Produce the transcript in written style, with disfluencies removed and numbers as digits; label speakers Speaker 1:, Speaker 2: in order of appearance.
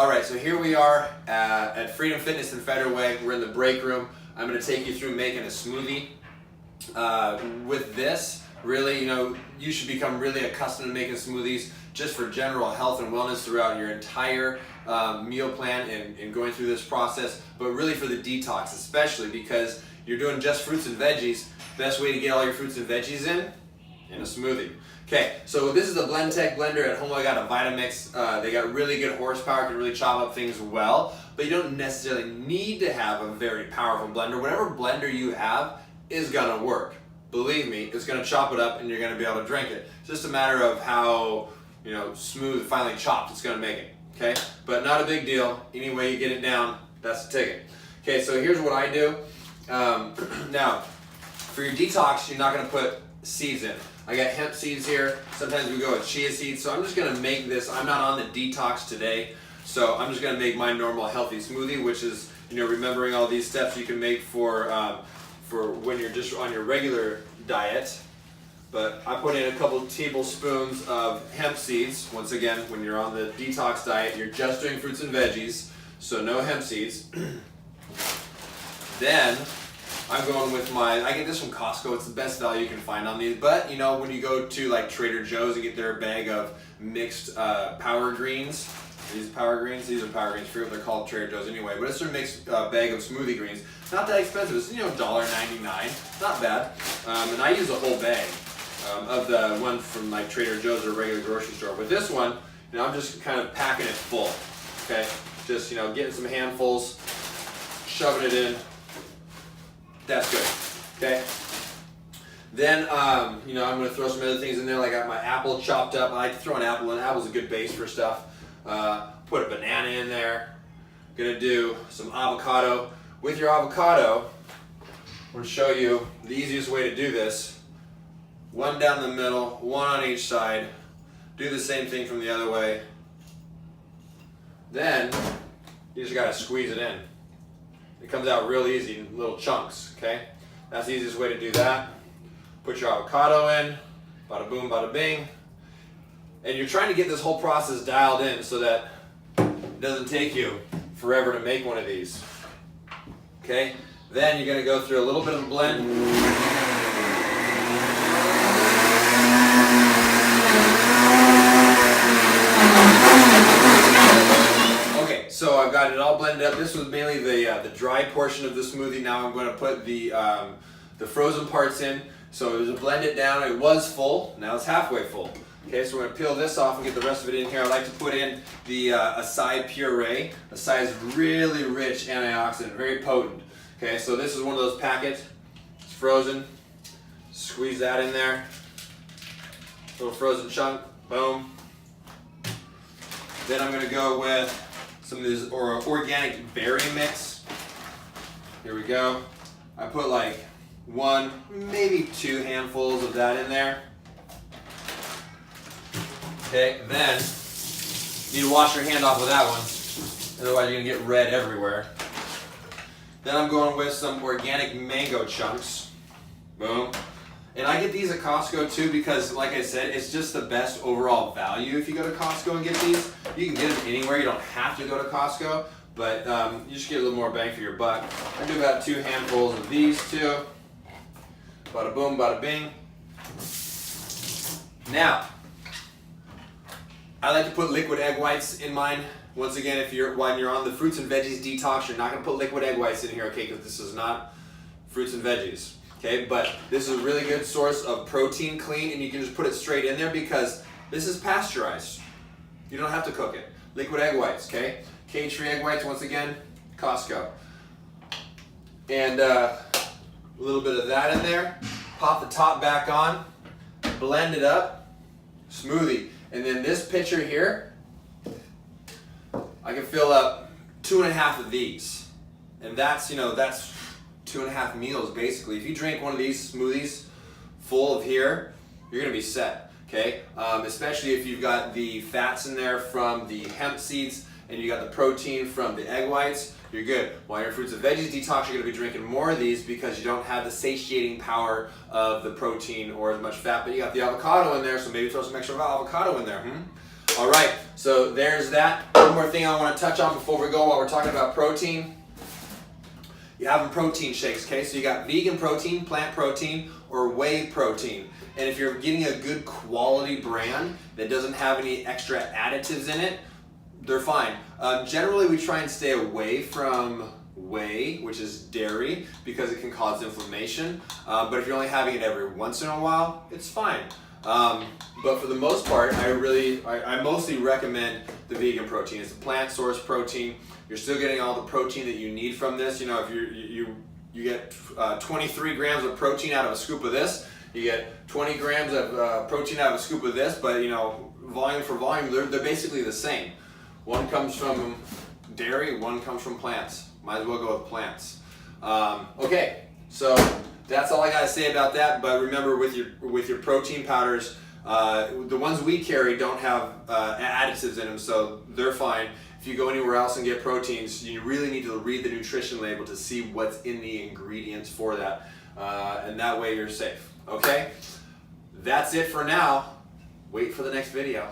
Speaker 1: All right, so here we are at Freedom Fitness in Federal Way. We're in the break room. I'm going to take you through making a smoothie. With this, really, you should become really accustomed to making smoothies just for general health and wellness throughout your entire meal plan and going through this process, but really for the detox, especially because you're doing just fruits and veggies. Best way to get all your fruits and veggies in a smoothie. Okay, so this is a BlendTech blender. At home I got a Vitamix. They got really good horsepower, can really chop up things well, but you don't necessarily need to have a very powerful blender. Whatever blender you have is gonna work. Believe me, it's gonna chop it up and you're gonna be able to drink it. It's just a matter of how smooth, finely chopped it's gonna make it, okay? But not a big deal. Any way you get it down, that's the ticket. Okay, so here's what I do. Now, for your detox, you're not gonna put seeds in. I got hemp seeds here. Sometimes we go with chia seeds. So I'm just gonna make this. I'm not on the detox today, so I'm just gonna make my normal healthy smoothie, which is remembering all these steps you can make for when you're just on your regular diet. But I put in a couple tablespoons of hemp seeds. Once again, when you're on the detox diet, you're just doing fruits and veggies, so no hemp seeds. Then I'm going with I get this from Costco. It's the best value you can find on these. But when you go to like Trader Joe's and get their bag of mixed power greens, these are power greens. I forget what they're called, Trader Joe's anyway. But it's their mixed bag of smoothie greens. Not that expensive. It's $1.99. Not bad. And I use a whole bag of the one from like Trader Joe's or regular grocery store. With this one, I'm just kind of packing it full. Okay, just getting some handfuls, shoving it in. That's good, okay? Then, I'm gonna throw some other things in there. Like I got my apple chopped up. I like to throw an apple in. Apple's a good base for stuff. Put a banana in there. Gonna do some avocado. With your avocado, I'm gonna show you the easiest way to do this. One down the middle, one on each side. Do the same thing from the other way. Then, you just gotta squeeze it in. It comes out real easy in little chunks, okay? That's the easiest way to do that. Put your avocado in, bada boom, bada bing. And you're trying to get this whole process dialed in so that it doesn't take you forever to make one of these, okay? Then you're gonna go through a little bit of a blend. So I've got it all blended up. This was mainly the dry portion of the smoothie. Now I'm going to put the frozen parts in. So to blend it down, it was full. Now it's halfway full. Okay, so we're going to peel this off and get the rest of it in here. I like to put in the acai puree. Acai is really rich antioxidant, very potent. Okay, so this is one of those packets. It's frozen. Squeeze that in there. Little frozen chunk. Boom. Then I'm going to go with some of this organic berry mix. Here we go. I put like one, maybe two handfuls of that in there. Okay, then you need to wash your hand off with that one. Otherwise you're gonna get red everywhere. Then I'm going with some organic mango chunks. Boom. And I get these at Costco too because, like I said, it's just the best overall value if you go to Costco and get these. You can get them anywhere. You don't have to go to Costco, but you just get a little more bang for your buck. I do about 2 handfuls of these too. Bada boom, bada bing. Now, I like to put liquid egg whites in mine. Once again, when you're on the fruits and veggies detox, you're not going to put liquid egg whites in here, okay? Because this is not fruits and veggies. Okay, but this is a really good source of protein, clean, and you can just put it straight in there because this is pasteurized. You don't have to cook it. Liquid egg whites, okay? Cage-free egg whites, once again, Costco. And a little bit of that in there. Pop the top back on, blend it up, smoothie. And then this pitcher here, I can fill up 2.5 of these. And that's 2.5 meals basically. If you drink one of these smoothies full of here, you're gonna be set, okay? Especially if you've got the fats in there from the hemp seeds and you got the protein from the egg whites, you're good. While your fruits and veggies detox, you're gonna be drinking more of these because you don't have the satiating power of the protein or as much fat, but you got the avocado in there, so maybe throw some extra avocado in there. All right, so there's that. One more thing I want to touch on before we go while we're talking about protein. You have protein shakes, okay? So you got vegan protein, plant protein, or whey protein. And if you're getting a good quality brand that doesn't have any extra additives in it, they're fine. Generally, we try and stay away from whey, which is dairy, because it can cause inflammation. But if you're only having it every once in a while, it's fine. But for the most part, I mostly recommend the vegan protein. It's a plant source protein. You're still getting all the protein that you need from this. You know, if you get 23 grams of protein out of a scoop of this, you get 20 grams of protein out of a scoop of this, but you know, volume for volume, they're basically the same. One comes from dairy, one comes from plants. Might as well go with plants. Okay, so that's all I gotta say about that. But remember, with your protein powders, the ones we carry don't have additives in them, so they're fine. If you go anywhere else and get proteins, you really need to read the nutrition label to see what's in the ingredients for that, and that way you're safe. Okay, that's it for now. Wait for the next video.